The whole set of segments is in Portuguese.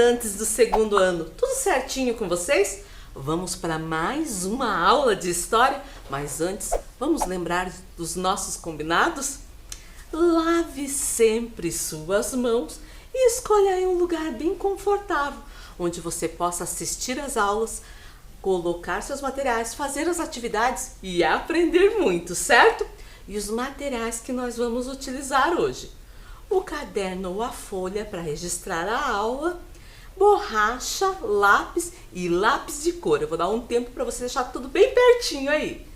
estudantes do segundo ano, tudo certinho com vocês? Vamos para mais uma aula de história, mas antes, vamos lembrar dos nossos combinados? Lave sempre suas mãos e escolha aí um lugar bem confortável, onde você possa assistir às aulas, colocar seus materiais, fazer as atividades e aprender muito, certo? E os materiais que nós vamos utilizar hoje: o caderno ou a folha para registrar a aula, borracha, lápis e lápis de cor. Eu vou dar um tempo para você deixar tudo bem pertinho aí.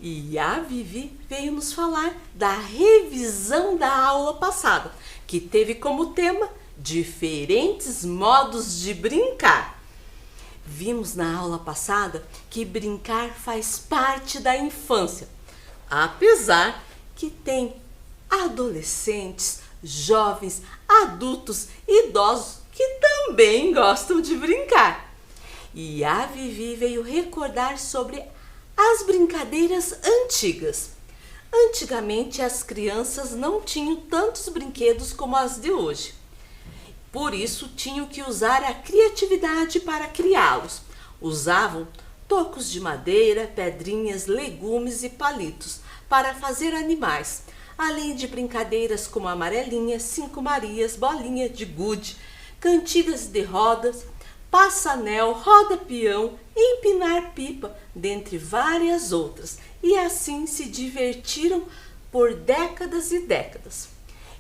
E a Vivi veio nos falar da revisão da aula passada, que teve como tema diferentes modos de brincar. Vimos na aula passada que brincar faz parte da infância, apesar que tem adolescentes, jovens, adultos, idosos que também gostam de brincar. E a Vivi veio recordar sobre as brincadeiras antigas. Antigamente as crianças não tinham tantos brinquedos como as de hoje. Por isso tinham que usar a criatividade para criá-los. Usavam tocos de madeira, pedrinhas, legumes e palitos para fazer animais, além de brincadeiras como amarelinha, 5 Marias, bolinha de gude, cantigas de rodas, passa-anel, roda-peão, empinar pipa, dentre várias outras, e assim se divertiram por décadas e décadas.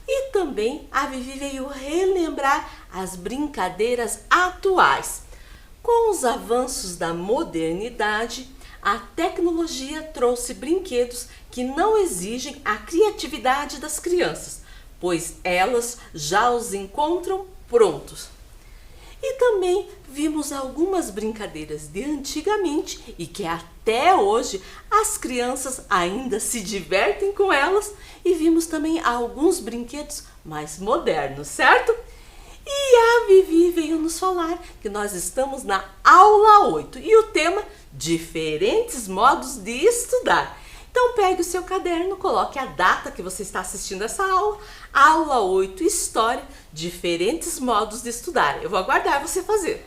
E também a Vivi veio relembrar as brincadeiras atuais. Com os avanços da modernidade, a tecnologia trouxe brinquedos que não exigem a criatividade das crianças, pois elas já os encontram prontos. E também vimos algumas brincadeiras de antigamente e que até hoje as crianças ainda se divertem com elas, e vimos também alguns brinquedos mais modernos, certo? E a Vivi veio nos falar que nós estamos na aula 8 e o tema diferentes modos de estudar. Então pegue o seu caderno, coloque a data que você está assistindo essa aula, aula 8, História, diferentes modos de estudar. Eu vou aguardar você fazer.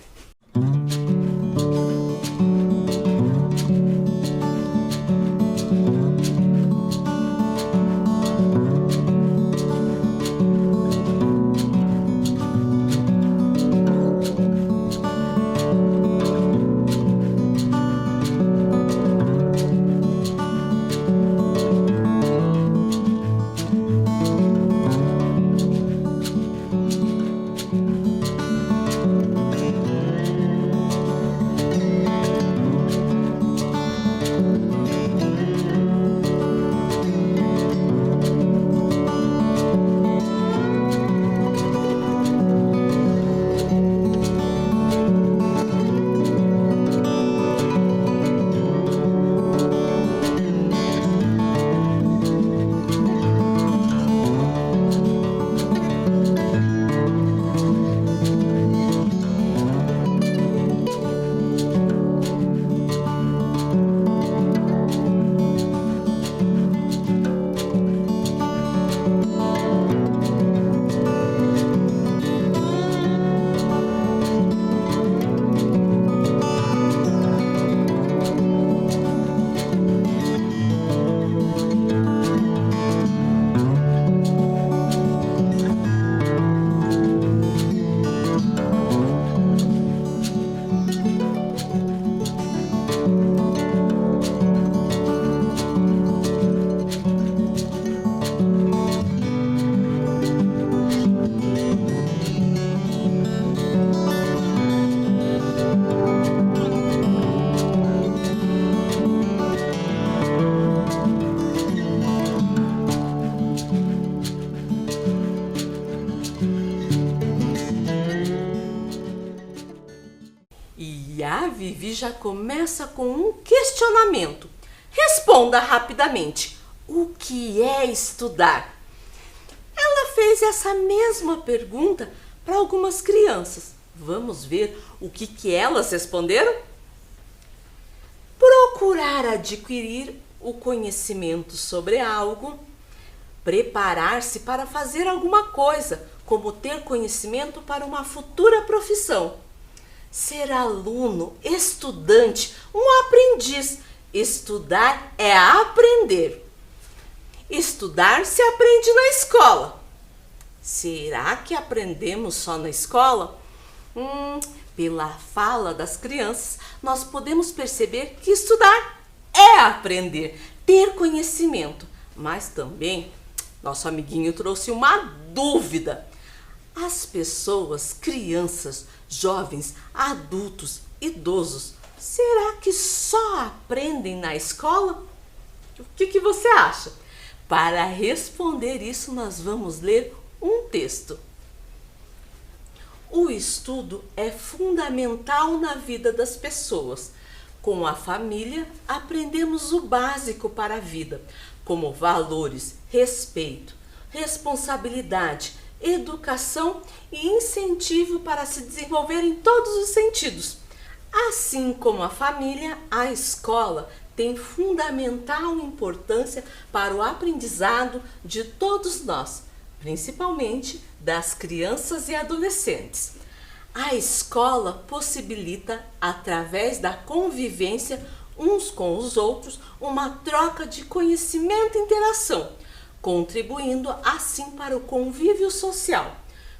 Vivi já começa com um questionamento. Responda rapidamente. O que é estudar? Ela fez essa mesma pergunta para algumas crianças. Vamos ver o que elas responderam? Procurar adquirir o conhecimento sobre algo, preparar-se para fazer alguma coisa, como ter conhecimento para uma futura profissão. Ser aluno, estudante, um aprendiz. Estudar é aprender. Estudar se aprende na escola. Será que aprendemos só na escola? Pela fala das crianças, nós podemos perceber que estudar é aprender, ter conhecimento. Mas também, nosso amiguinho trouxe uma dúvida. As pessoas, crianças, jovens, adultos, idosos, será que só aprendem na escola? O que você acha? Para responder isso, nós vamos ler um texto. O estudo é fundamental na vida das pessoas. Com a família, aprendemos o básico para a vida, como valores, respeito, responsabilidade, educação e incentivo para se desenvolver em todos os sentidos. Assim como a família, a escola tem fundamental importância para o aprendizado de todos nós, principalmente das crianças e adolescentes. A escola possibilita, através da convivência uns com os outros, uma troca de conhecimento e interação, contribuindo assim para o convívio social.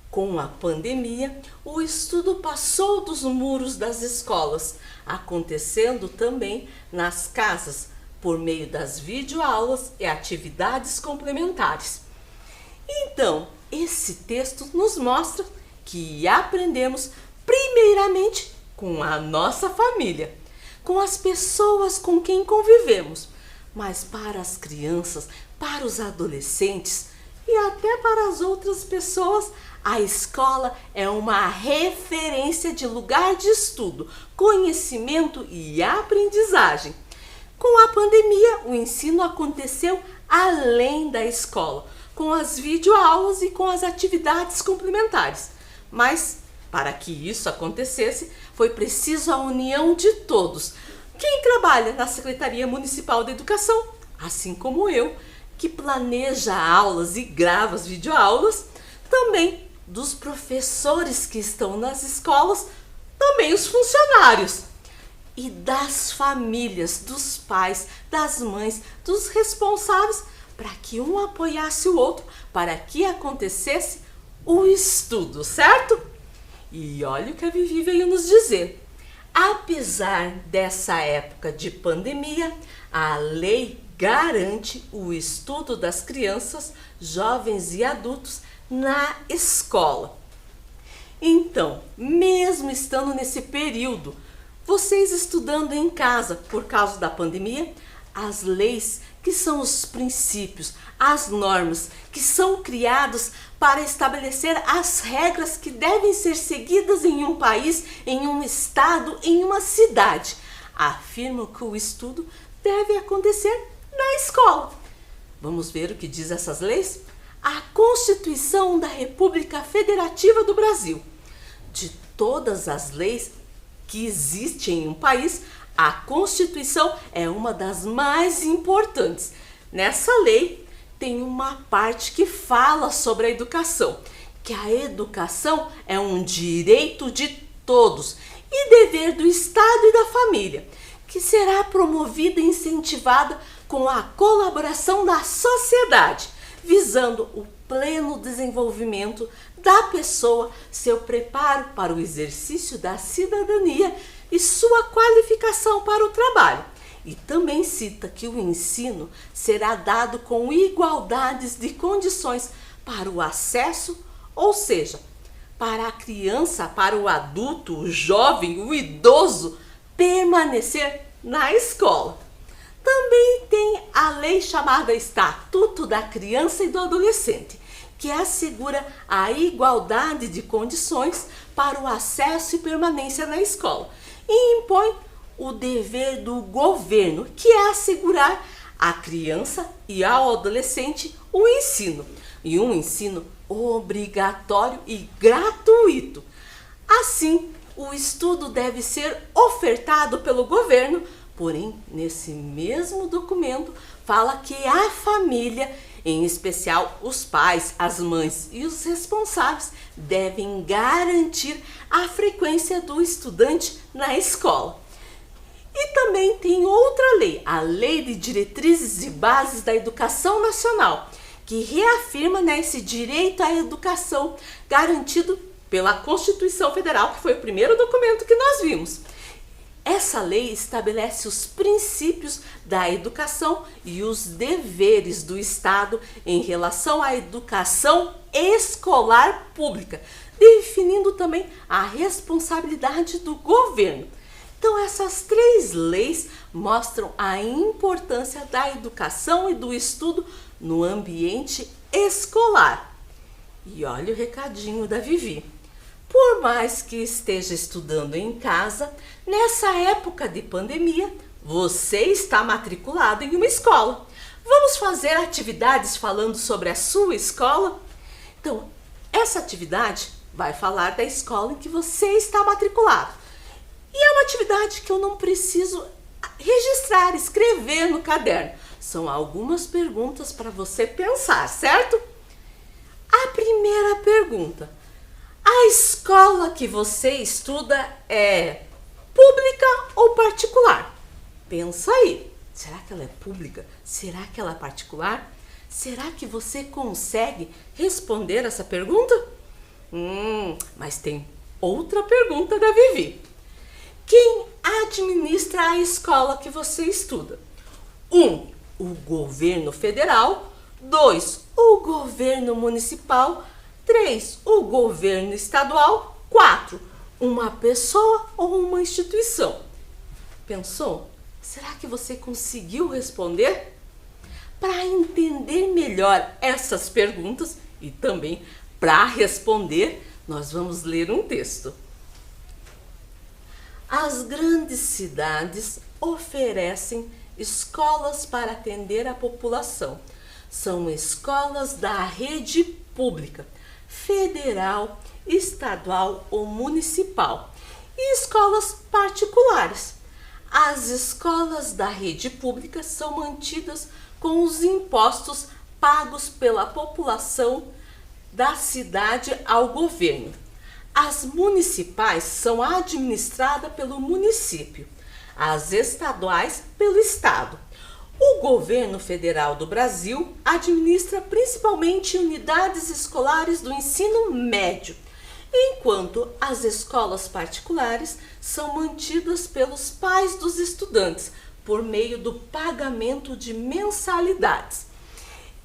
Com a pandemia, o estudo passou dos muros das escolas, acontecendo também nas casas, por meio das videoaulas e atividades complementares. Então, esse texto nos mostra que aprendemos primeiramente com a nossa família, com as pessoas com quem convivemos, mas para as crianças, para os adolescentes e até para as outras pessoas, a escola é uma referência de lugar de estudo, conhecimento e aprendizagem. Com a pandemia, o ensino aconteceu além da escola, com as videoaulas e com as atividades complementares. Mas, para que isso acontecesse, foi preciso a união de todos. Quem trabalha na Secretaria Municipal de Educação, assim como eu, que planeja aulas e grava as videoaulas, também dos professores que estão nas escolas, também os funcionários. E das famílias, dos pais, das mães, dos responsáveis, para que um apoiasse o outro, para que acontecesse o estudo, certo? E olha o que a Vivi veio nos dizer. Apesar dessa época de pandemia, a lei garante o estudo das crianças, jovens e adultos na escola. Então, mesmo estando nesse período, vocês estudando em casa por causa da pandemia, as leis que são os princípios, as normas que são criados para estabelecer as regras que devem ser seguidas em um país, em um estado, em uma cidade, afirmam que o estudo deve acontecer na escola. Vamos ver o que diz essas leis? A Constituição da República Federativa do Brasil. De todas as leis que existem em um país, a Constituição é uma das mais importantes. Nessa lei tem uma parte que fala sobre a educação, que a educação é um direito de todos e dever do Estado e da família, que será promovida e incentivada com a colaboração da sociedade, visando o pleno desenvolvimento da pessoa, seu preparo para o exercício da cidadania e sua qualificação para o trabalho. E também cita que o ensino será dado com igualdades de condições para o acesso, ou seja, para a criança, para o adulto, o jovem, o idoso, permanecer na escola. Também tem a lei chamada Estatuto da Criança e do Adolescente, que assegura a igualdade de condições para o acesso e permanência na escola. e impõe o dever do governo, que é assegurar à criança e ao adolescente o ensino, e um ensino obrigatório e gratuito. Assim, o estudo deve ser ofertado pelo governo, porém, nesse mesmo documento, fala que a família, em especial os pais, as mães e os responsáveis, devem garantir a frequência do estudante na escola. E também tem outra lei, a Lei de Diretrizes e Bases da Educação Nacional, que reafirma, esse direito à educação garantido pela Constituição Federal, que foi o primeiro documento que nós vimos. Essa lei estabelece os princípios da educação e os deveres do Estado em relação à educação escolar pública, definindo também a responsabilidade do governo. Então, essas 3 leis mostram a importância da educação e do estudo no ambiente escolar. E olha o recadinho da Vivi. Por mais que esteja estudando em casa, nessa época de pandemia, você está matriculado em uma escola. Vamos fazer atividades falando sobre a sua escola? Então, essa atividade vai falar da escola em que você está matriculado. E é uma atividade que eu não preciso registrar, escrever no caderno. São algumas perguntas para você pensar, certo? A primeira pergunta: a escola que você estuda é pública ou particular? Pensa aí. Será que ela é pública? Será que ela é particular? Será que você consegue responder essa pergunta? Mas tem outra pergunta da Vivi. Quem administra a escola que você estuda? 1. O governo federal. 2. O governo municipal. 3. O governo estadual. 4. Uma pessoa ou uma instituição. Pensou? Será que você conseguiu responder? Para entender melhor essas perguntas e também para responder, nós vamos ler um texto. As grandes cidades oferecem escolas para atender a população. São escolas da rede pública, federal, estadual ou municipal, e escolas particulares. As escolas da rede pública são mantidas com os impostos pagos pela população da cidade ao governo. As municipais são administradas pelo município, as estaduais pelo estado. O governo federal do Brasil administra principalmente unidades escolares do ensino médio, enquanto as escolas particulares são mantidas pelos pais dos estudantes por meio do pagamento de mensalidades.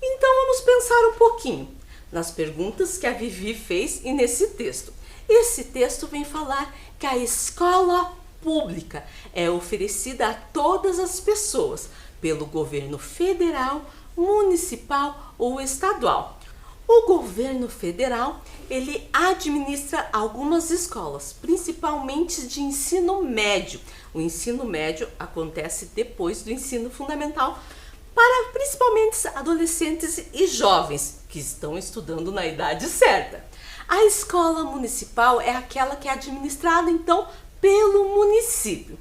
Então vamos pensar um pouquinho nas perguntas que a Vivi fez e nesse texto. Esse texto vem falar que a escola pública é oferecida a todas as pessoas pelo governo federal, municipal ou estadual. O governo federal, ele administra algumas escolas, principalmente de ensino médio. O ensino médio acontece depois do ensino fundamental para principalmente adolescentes e jovens que estão estudando na idade certa. A escola municipal é aquela que é administrada, então, pelo município.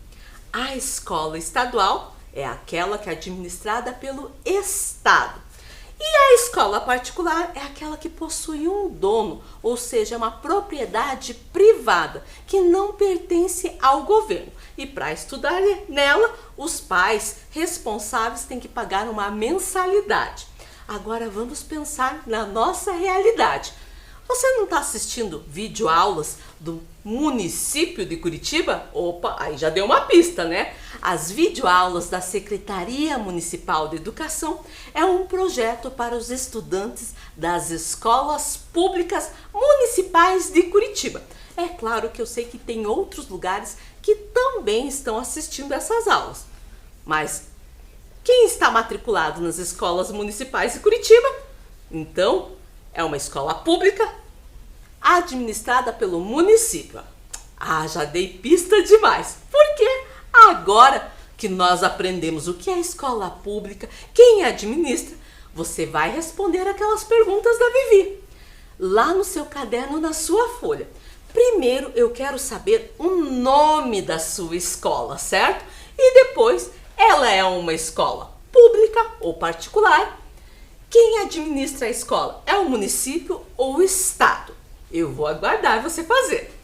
A escola estadual é aquela que é administrada pelo estado. E a escola particular é aquela que possui um dono, ou seja, uma propriedade privada que não pertence ao governo. E para estudar nela, os pais responsáveis têm que pagar uma mensalidade. Agora vamos pensar na nossa realidade. Você não está assistindo videoaulas do município de Curitiba? Opa, aí já deu uma pista, né? As videoaulas da Secretaria Municipal de Educação é um projeto para os estudantes das escolas públicas municipais de Curitiba. É claro que eu sei que tem outros lugares que também estão assistindo essas aulas. Mas quem está matriculado nas escolas municipais de Curitiba? Então, é uma escola pública administrada pelo município. Ah, já dei pista demais. Porque agora que nós aprendemos o que é escola pública, quem administra, você vai responder aquelas perguntas da Vivi. Lá no seu caderno, na sua folha. Primeiro eu quero saber o nome da sua escola, certo? E depois, ela é uma escola pública ou particular? Quem administra a escola? É o município ou o estado? Eu vou aguardar você fazer.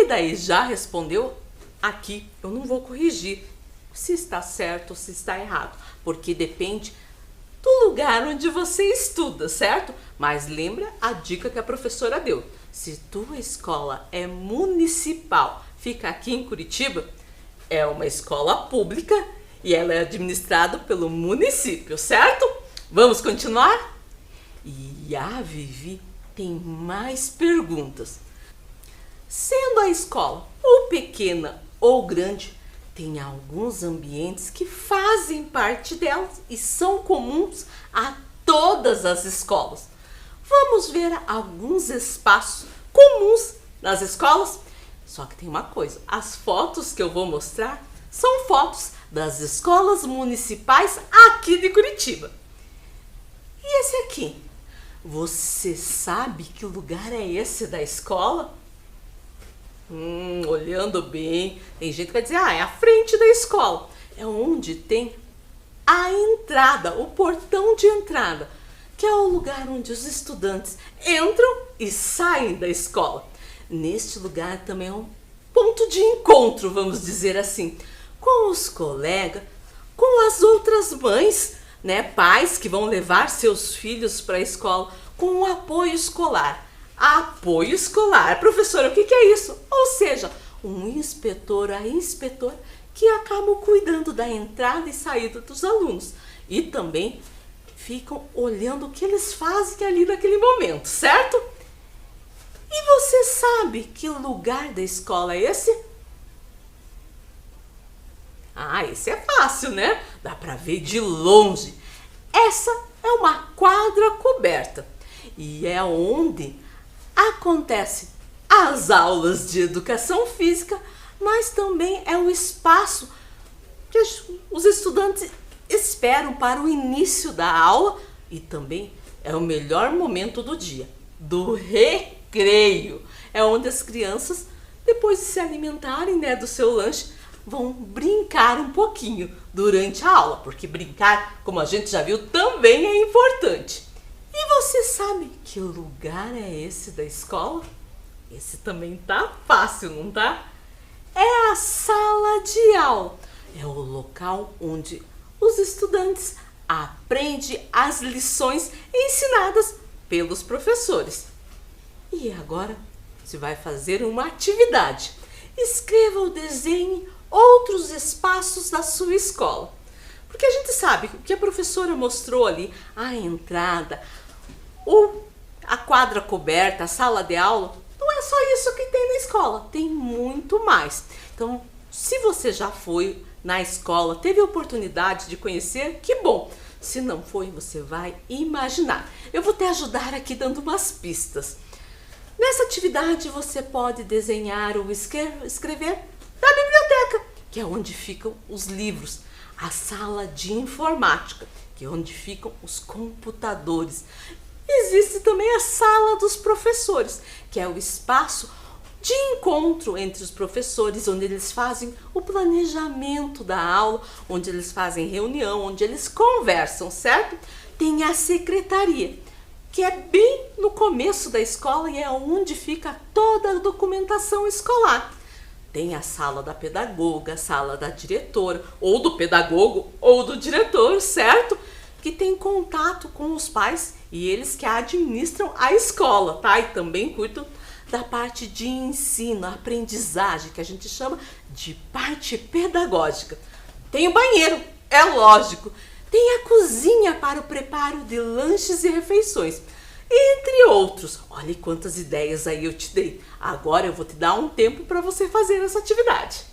daí já respondeu aqui. Eu não vou corrigir se está certo ou se está errado, porque depende do lugar onde você estuda, certo? Mas lembra a dica que a professora deu. Se tua escola é municipal, fica aqui em Curitiba, é uma escola pública e ela é administrada pelo município, certo? Vamos continuar? E a Vivi tem mais perguntas. Sendo a escola ou pequena ou grande, tem alguns ambientes que fazem parte delas e são comuns a todas as escolas. Vamos ver alguns espaços comuns nas escolas? Só que tem uma coisa, as fotos que eu vou mostrar são fotos das escolas municipais aqui de Curitiba. E esse aqui? Você sabe que lugar é esse da escola? Olhando bem, tem gente que vai dizer, é a frente da escola. É onde tem a entrada, o portão de entrada, que é o lugar onde os estudantes entram e saem da escola. Neste lugar também é um ponto de encontro, vamos dizer assim, com os colegas, com as outras mães, né, pais que vão levar seus filhos para a escola, com o apoio escolar. Apoio escolar, professora, o que é isso? Ou seja, um inspetor, a inspetora que acabam cuidando da entrada e saída dos alunos e também ficam olhando o que eles fazem ali naquele momento, certo? E você sabe que lugar da escola é esse? Esse é fácil, né? Dá para ver de longe. Essa é uma quadra coberta e é onde acontecem as aulas de educação física, mas também é o espaço que os estudantes esperam para o início da aula e também é o melhor momento do dia, do recreio. É onde as crianças, depois de se alimentarem, né, do seu lanche, vão brincar um pouquinho durante a aula, porque brincar, como a gente já viu, também é importante. E você sabe que lugar é esse da escola? Esse também tá fácil, não tá? É a sala de aula. É o local onde os estudantes aprendem as lições ensinadas pelos professores. E agora você vai fazer uma atividade. Escreva ou desenhe outros espaços da sua escola. Porque a gente sabe o que a professora mostrou ali, a entrada, a quadra coberta, a sala de aula, não é só isso que tem na escola, tem muito mais. Então, se você já foi na escola, teve a oportunidade de conhecer, que bom. Se não foi, você vai imaginar. Eu vou te ajudar aqui dando umas pistas. Nessa atividade você pode desenhar ou escrever na biblioteca, que é onde ficam os livros. A sala de informática, que é onde ficam os computadores. Existe também a sala dos professores, que é o espaço de encontro entre os professores, onde eles fazem o planejamento da aula, onde eles fazem reunião, onde eles conversam, certo? Tem a secretaria, que é bem no começo da escola e é onde fica toda a documentação escolar. Tem a sala da pedagoga, a sala da diretora, ou do pedagogo, ou do diretor, certo? Que tem contato com os pais e eles que administram a escola, tá? E também cuidam da parte de ensino, aprendizagem, que a gente chama de parte pedagógica. Tem o banheiro, é lógico. Tem a cozinha para o preparo de lanches e refeições, entre outros. Olha quantas ideias aí eu te dei. Agora eu vou te dar um tempo para você fazer essa atividade.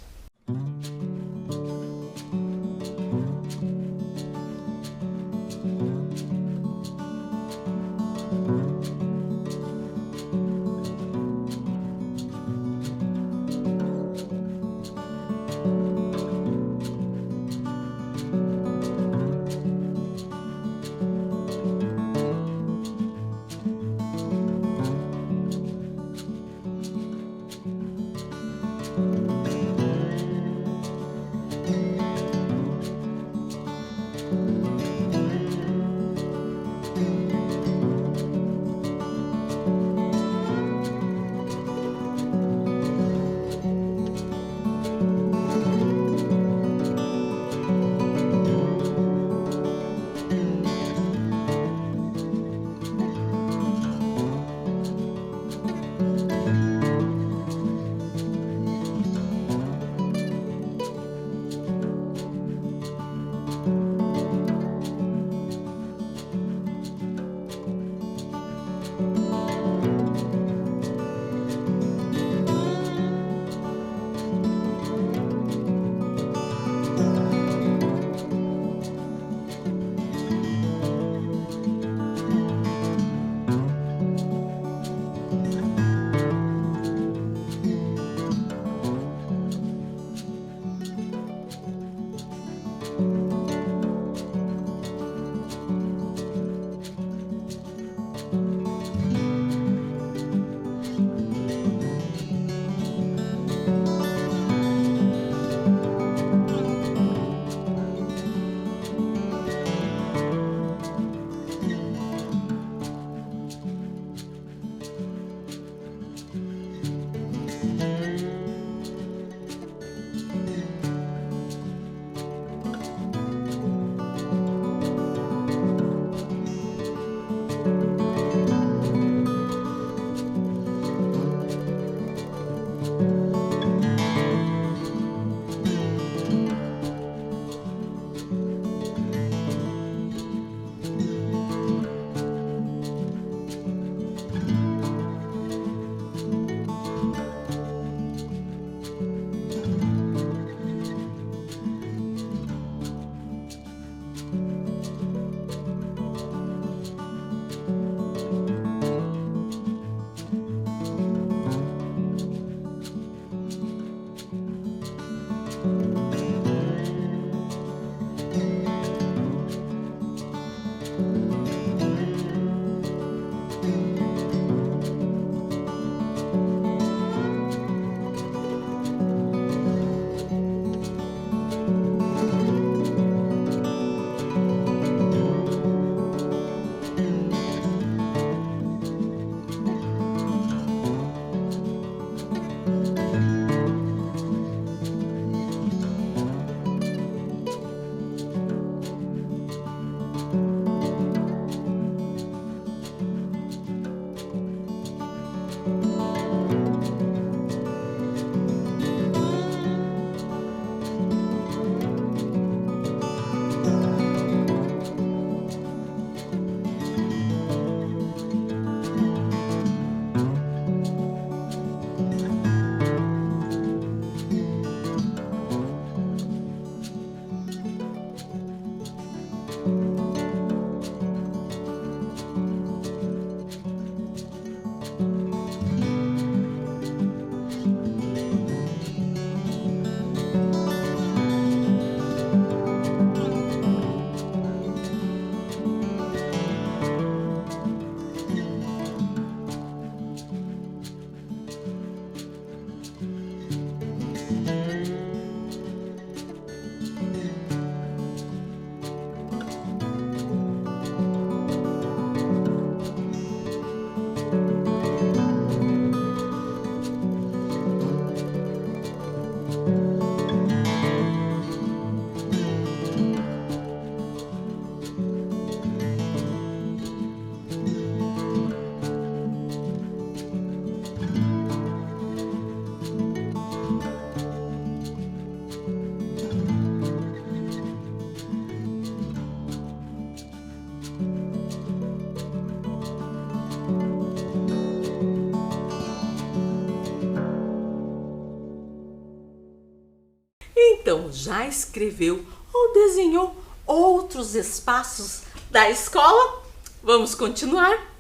Então, já escreveu ou desenhou outros espaços da escola? Vamos continuar?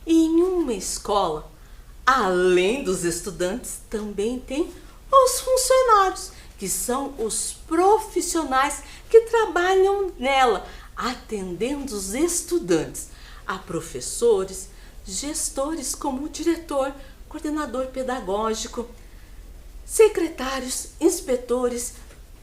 Em uma escola, além dos estudantes, também tem os funcionários, que são os profissionais que trabalham nela, atendendo os estudantes. Há professores, gestores como o diretor, coordenador pedagógico, secretários, inspetores,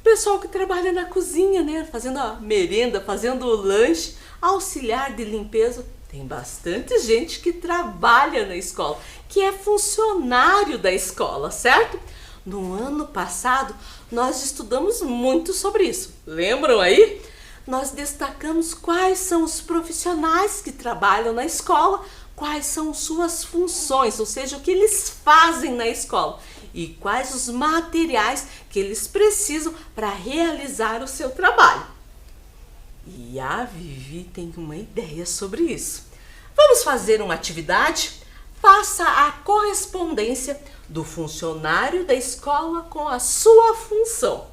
pessoal que trabalha na cozinha, né, fazendo a merenda, fazendo o lanche, auxiliar de limpeza. Tem bastante gente que trabalha na escola, que é funcionário da escola, certo? No ano passado, nós estudamos muito sobre isso. Lembram aí? Nós destacamos quais são os profissionais que trabalham na escola, quais são suas funções, ou seja, o que eles fazem na escola e quais os materiais que eles precisam para realizar o seu trabalho. E a Vivi tem uma ideia sobre isso. Vamos fazer uma atividade? Faça a correspondência do funcionário da escola com a sua função.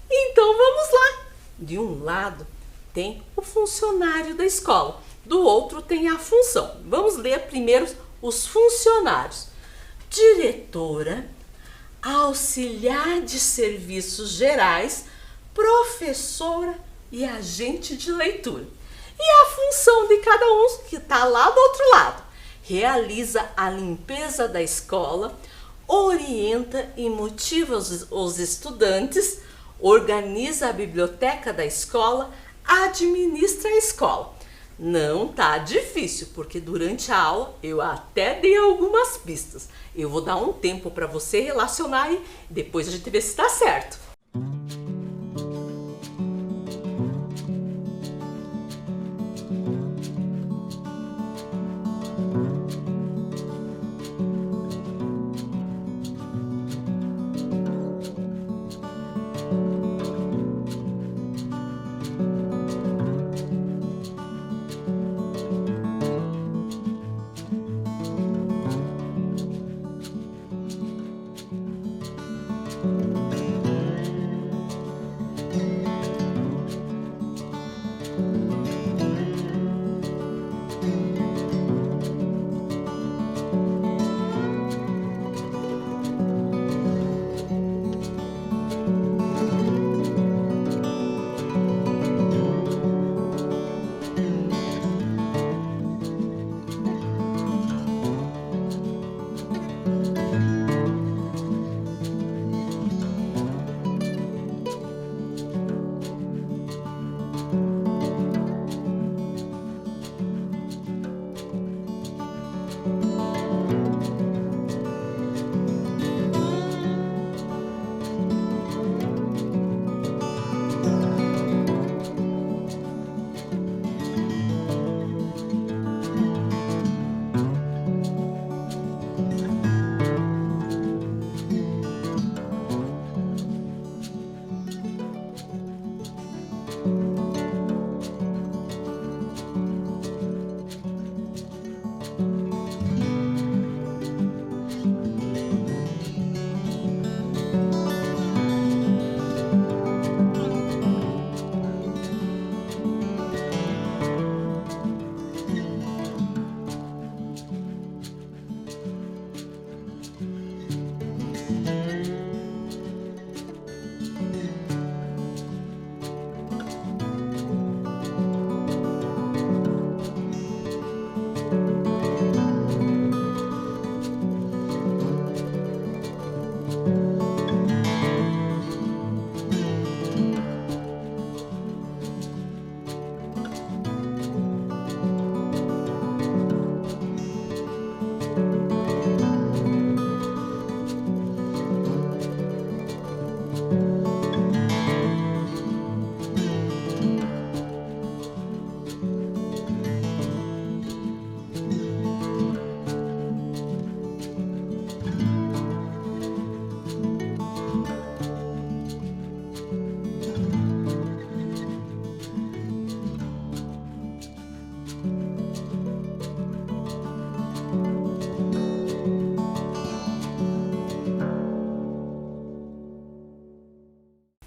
Então vamos lá. De um lado tem o funcionário da escola, do outro tem a função. Vamos ler primeiro os funcionários. Diretora, auxiliar de serviços gerais, professora e agente de leitura. E a função de cada um que está lá do outro lado. Realiza a limpeza da escola, orienta e motiva os estudantes, organiza a biblioteca da escola, administra a escola. Não tá difícil, porque durante a aula eu até dei algumas pistas. Eu vou dar um tempo para você relacionar e depois a gente vê se está certo.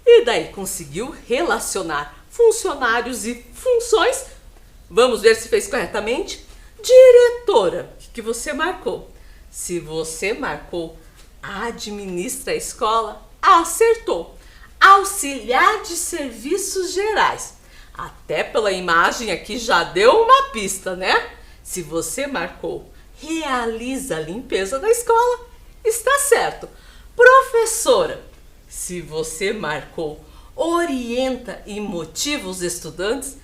E daí conseguiu relacionar funcionários e funções? Vamos ver se fez corretamente? Diretora, o que você marcou? Se você marcou administra a escola, acertou. Auxiliar de serviços gerais. Até pela imagem aqui já deu uma pista, né? Se você marcou realiza a limpeza da escola, está certo. Professora, se você marcou orienta e motiva os estudantes,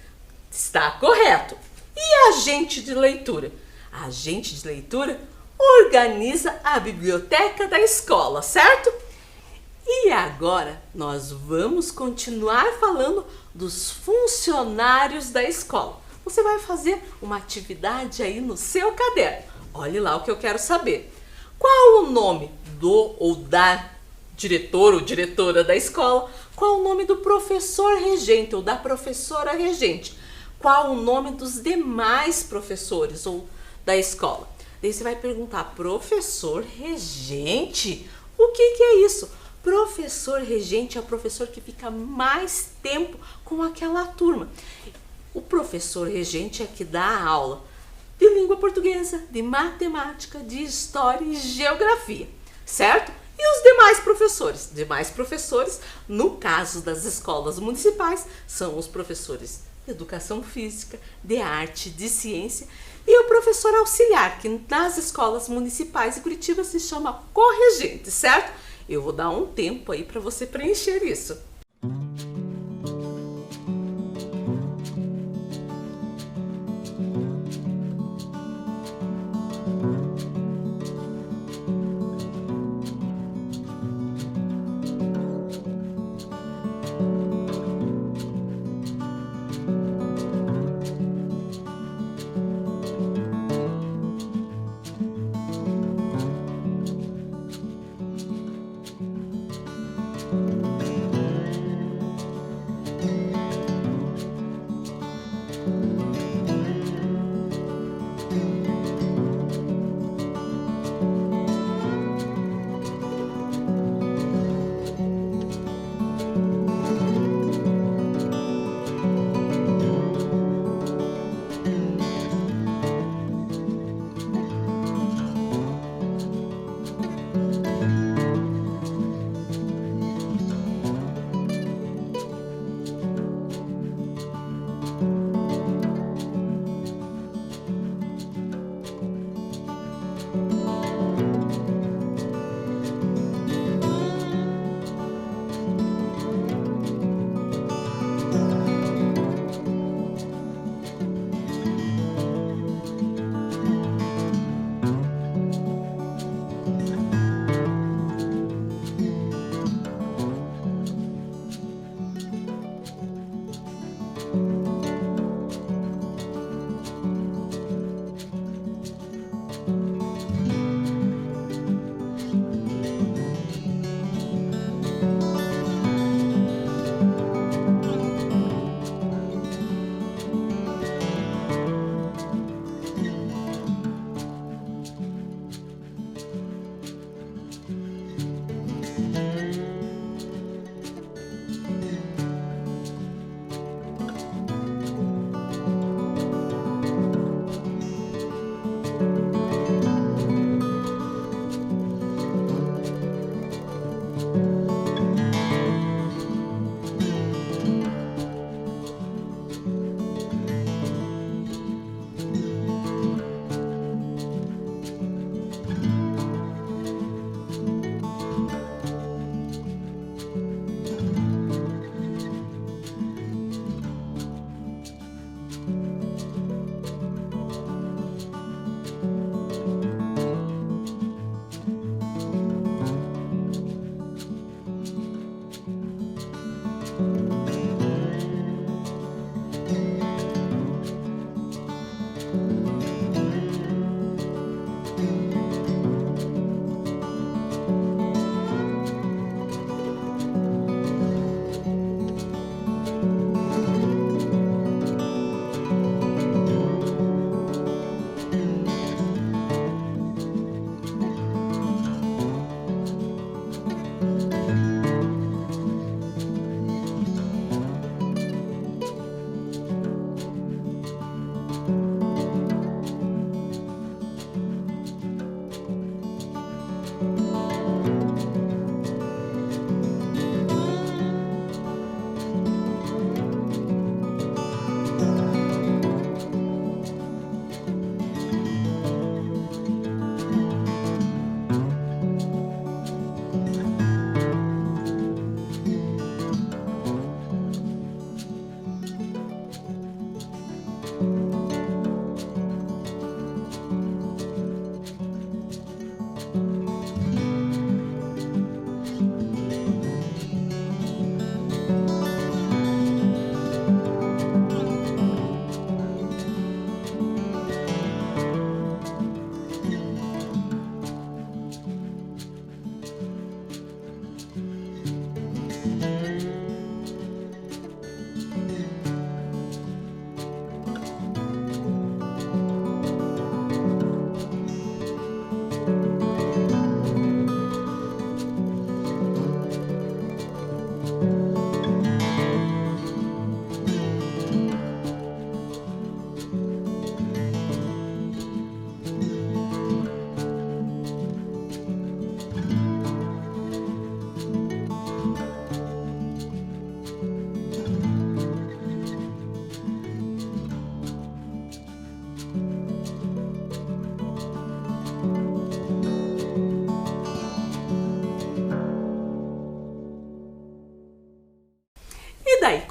está correto. E agente de leitura? Agente de leitura organiza a biblioteca da escola, certo? E agora nós vamos continuar falando dos funcionários da escola. Você vai fazer uma atividade aí no seu caderno. Olhe lá o que eu quero saber. Qual o nome do ou da diretor ou diretora da escola? Qual o nome do professor regente ou da professora regente? Qual o nome dos demais professores ou da escola? Daí você vai perguntar, professor regente? O que é isso? Professor regente é o professor que fica mais tempo com aquela turma. O professor regente é que dá a aula de língua portuguesa, de matemática, de história e geografia, certo? E os demais professores? Demais professores, no caso das escolas municipais, são os professores de educação física, de arte, de ciência e o professor auxiliar, que nas escolas municipais de Curitiba se chama corregente, certo? Eu vou dar um tempo aí para você preencher isso.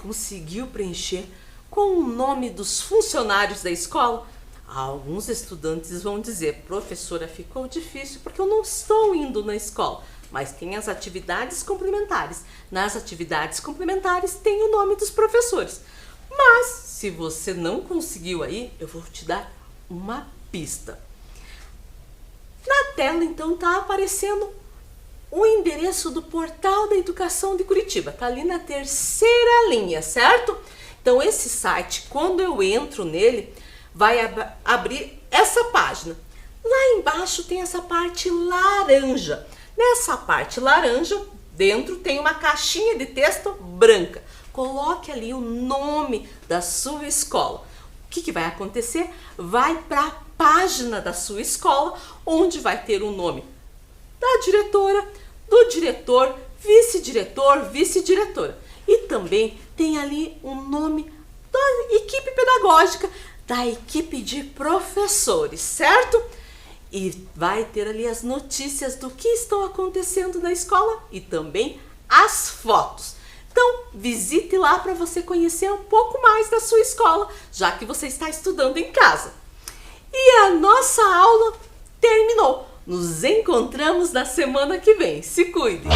conseguiu preencher com o nome dos funcionários da escola? Alguns estudantes vão dizer: professora, ficou difícil porque eu não estou indo na escola. Mas tem as atividades complementares. Nas atividades complementares tem o nome dos professores. Mas, se você não conseguiu aí, eu vou te dar uma pista. Na tela, então, está aparecendo o endereço do Portal da Educação de Curitiba. Está ali na terceira linha, certo? Então, esse site, quando eu entro nele, vai abrir essa página. Lá embaixo tem essa parte laranja. Nessa parte laranja, dentro tem uma caixinha de texto branca. Coloque ali o nome da sua escola. O que vai acontecer? Vai para a página da sua escola, onde vai ter o nome da diretora, do diretor, vice-diretor, vice-diretora. E também tem ali o nome da equipe pedagógica, da equipe de professores, certo? E vai ter ali as notícias do que estão acontecendo na escola e também as fotos. Então, visite lá para você conhecer um pouco mais da sua escola, já que você está estudando em casa. E a nossa aula terminou. Nos encontramos na semana que vem. Se cuide!